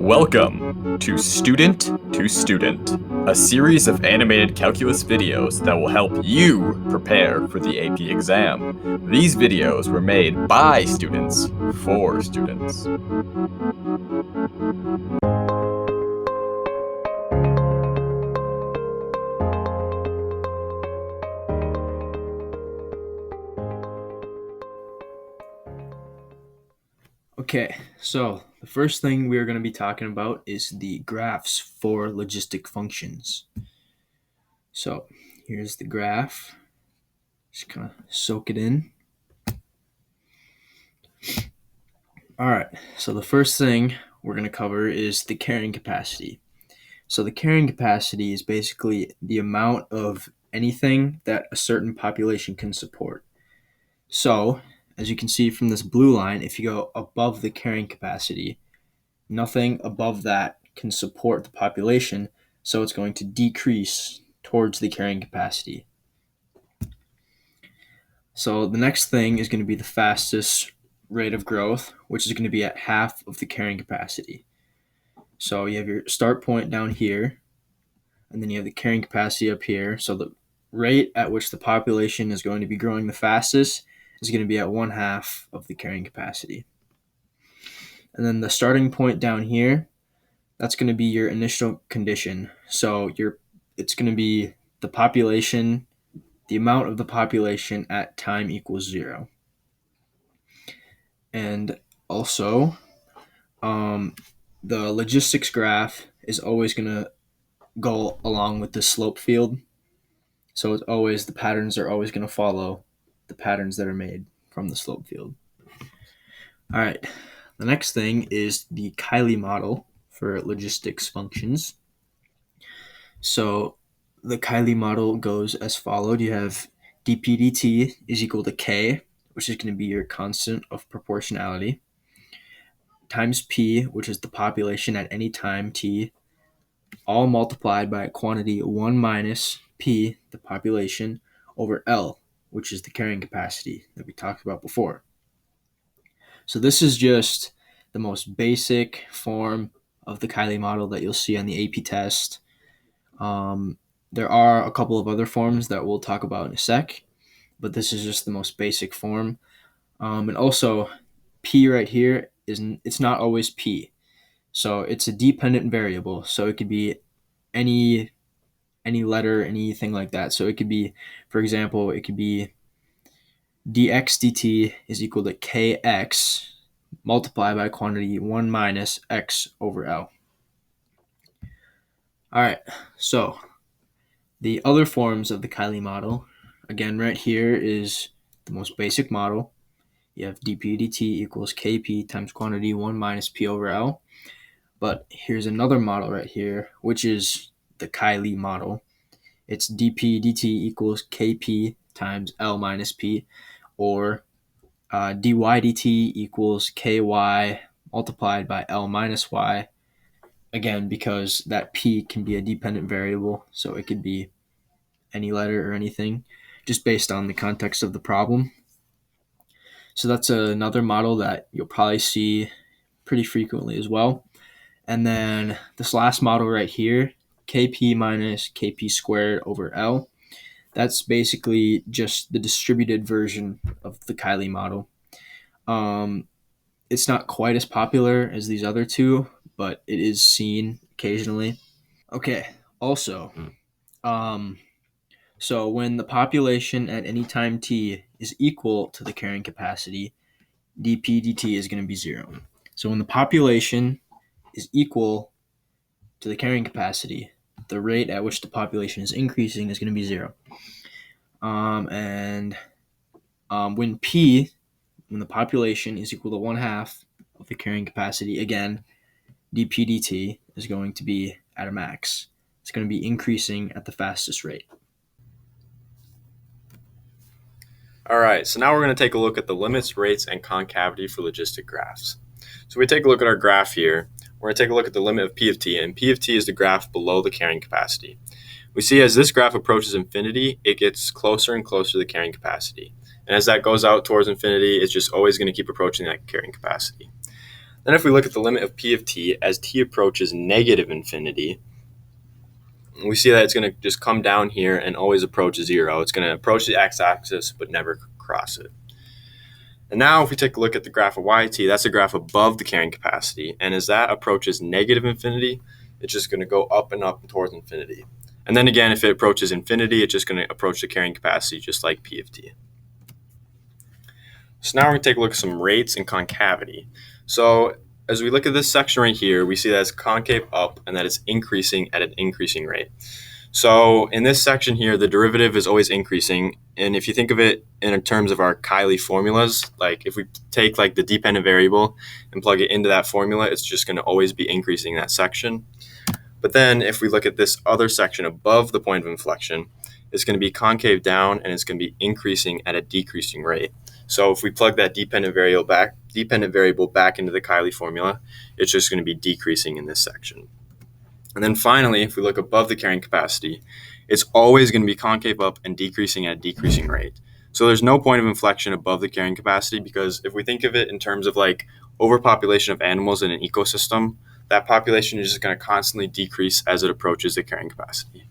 Welcome to Student, a series of animated calculus videos that will help you prepare for the AP exam. These videos were made by students for students. Okay, so the first thing we're going to be talking about is the graphs for logistic functions. So here's the graph. Just kind of soak it in. All right, so the first thing we're going to cover is the carrying capacity. So the carrying capacity is basically the amount of anything that a certain population can support. So, as you can see from this blue line, if you go above the carrying capacity, nothing above that can support the population, so it's going to decrease towards the carrying capacity. So the next thing is going to be the fastest rate of growth, which is going to be at half of the carrying capacity. So you have your start point down here, and then you have the carrying capacity up here. So the rate at which the population is going to be growing the fastest is going to be at 1/2 of the carrying capacity. And then the starting point down here, that's going to be your initial condition. So it's going to be the population, the amount of the population at time equals 0. And also, the logistics graph is always going to go along with the slope field. So it's always, the patterns are always going to follow the patterns that are made from the slope field. All right, the next thing is the Cayley model for logistics functions. So the Cayley model goes as followed. You have dp dt is equal to k, which is going to be your constant of proportionality, times p, which is the population at any time t, all multiplied by a quantity 1 minus p, the population, over L, which is the carrying capacity that we talked about before. So this is just the most basic form of the Cayley model that you'll see on the AP test. There are a couple of other forms that we'll talk about in a sec, but this is just the most basic form. And also, P right here, it's not always P. So it's a dependent variable. So it could be any letter, anything like that. So it could be, for example, it could be dx dt is equal to kx multiplied by quantity 1 minus x over L. All right, so the other forms of the Cayley model, again, right here is the most basic model. You have dp dt equals kp times quantity 1 minus p over L. But here's another model right here, which is the Cayley model. It's dp dt equals kp times L minus p, or dy dt equals ky multiplied by L minus y. Again, because that p can be a dependent variable, so it could be any letter or anything, just based on the context of the problem. So that's another model that you'll probably see pretty frequently as well. And then this last model right here, kp minus kp squared over L, that's basically just the distributed version of the Cayley model. It's not quite as popular as these other two, but it is seen occasionally. Okay, also, so when the population at any time t is equal to the carrying capacity, dp dt is going to be 0. So when the population is equal to the carrying capacity, the rate at which the population is increasing is going to be 0. When the population is equal to 1/2 of the carrying capacity, again, dp dt is going to be at a max. It's going to be increasing at the fastest rate. All right, so now we're going to take a look at the limits, rates, and concavity for logistic graphs. So we take a look at our graph here. We're going to take a look at the limit of P of t, and P of t is the graph below the carrying capacity. We see as this graph approaches infinity, it gets closer and closer to the carrying capacity. And as that goes out towards infinity, it's just always going to keep approaching that carrying capacity. Then if we look at the limit of P of t as t approaches negative infinity, we see that it's going to just come down here and always approach 0. It's going to approach the x-axis but never cross it. And now if we take a look at the graph of yt, that's a graph above the carrying capacity. And as that approaches negative infinity, it's just going to go up and up towards infinity. And then again, if it approaches infinity, it's just going to approach the carrying capacity just like P of t. So now we're going to take a look at some rates and concavity. So as we look at this section right here, we see that it's concave up and that it's increasing at an increasing rate. So in this section here, the derivative is always increasing. And if you think of it in terms of our Cayley formulas, like if we take like the dependent variable and plug it into that formula, it's just going to always be increasing that section. But then if we look at this other section above the point of inflection, it's going to be concave down and it's going to be increasing at a decreasing rate. So if we plug that dependent variable back into the Cayley formula, it's just going to be decreasing in this section. And then finally, if we look above the carrying capacity, it's always going to be concave up and decreasing at a decreasing rate. So there's no point of inflection above the carrying capacity, because if we think of it in terms of like overpopulation of animals in an ecosystem, that population is just going to constantly decrease as it approaches the carrying capacity.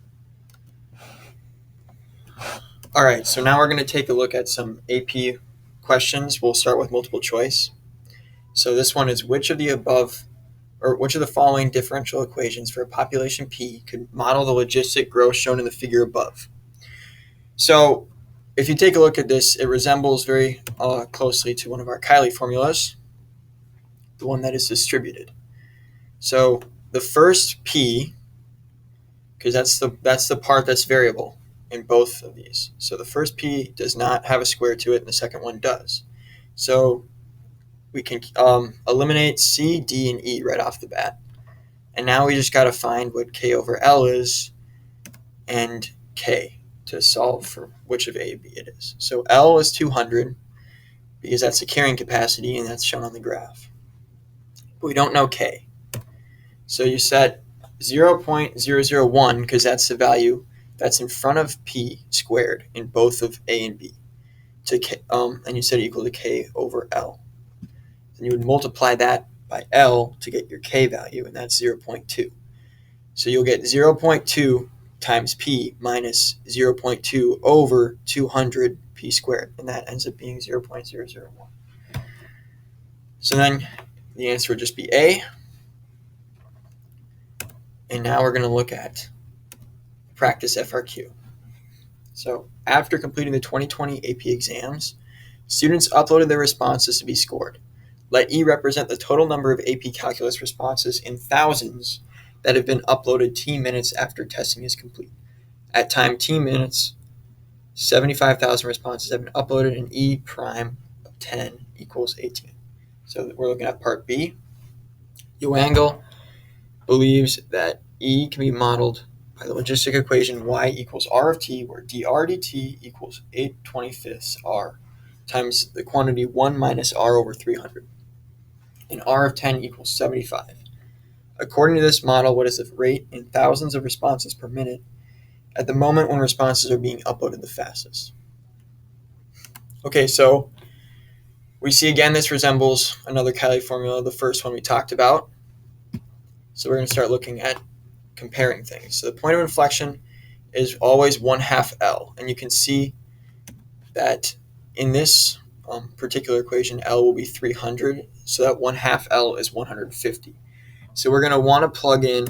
All right, so now we're going to take a look at some AP questions. We'll start with multiple choice. So this one is, which of the following differential equations for a population P could model the logistic growth shown in the figure above? So if you take a look at this, it resembles very closely to one of our Cayley formulas, the one that is distributed. So the first P, because that's the part that's variable in both of these. So the first P does not have a square to it, and the second one does. So we can eliminate C, D, and E right off the bat. And now we just got to find what K over L is and K to solve for which of A and B it is. So L is 200 because that's the carrying capacity, and that's shown on the graph. But we don't know K. So you set 0.001 because that's the value that's in front of P squared in both of A and B, to K, and you set it equal to K over L. Then you would multiply that by L to get your K value, and that's 0.2. So you'll get 0.2 times P minus 0.2 over 200 P squared, and that ends up being 0.001. So then the answer would just be A. And now we're going to look at practice FRQ. So after completing the 2020 AP exams, students uploaded their responses to be scored. Let E represent the total number of AP Calculus responses in thousands that have been uploaded T minutes after testing is complete. At time T minutes, 75,000 responses have been uploaded, and E prime of 10 equals 18. So we're looking at part B. Ewangel believes that E can be modeled by the logistic equation y equals r of t, where dr dt equals 8/25 r times the quantity 1 minus r over 300, and r of 10 equals 75. According to this model, what is the rate in thousands of responses per minute at the moment when responses are being uploaded the fastest? Okay, so we see again this resembles another Cayley formula, the first one we talked about. So we're going to start looking at comparing things. So the point of inflection is always 1/2 L, and you can see that in this particular equation, L will be 300, so that 1/2 L is 150. So we're going to want to plug in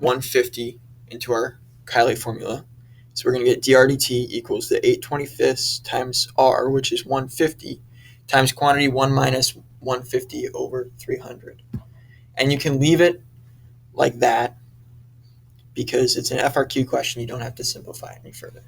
150 into our Cayley formula. So we're going to get dr dt equals the 8/25 times r, which is 150, times quantity 1 minus 150 over 300. And you can leave it like that because it's an FRQ question. You don't have to simplify any further.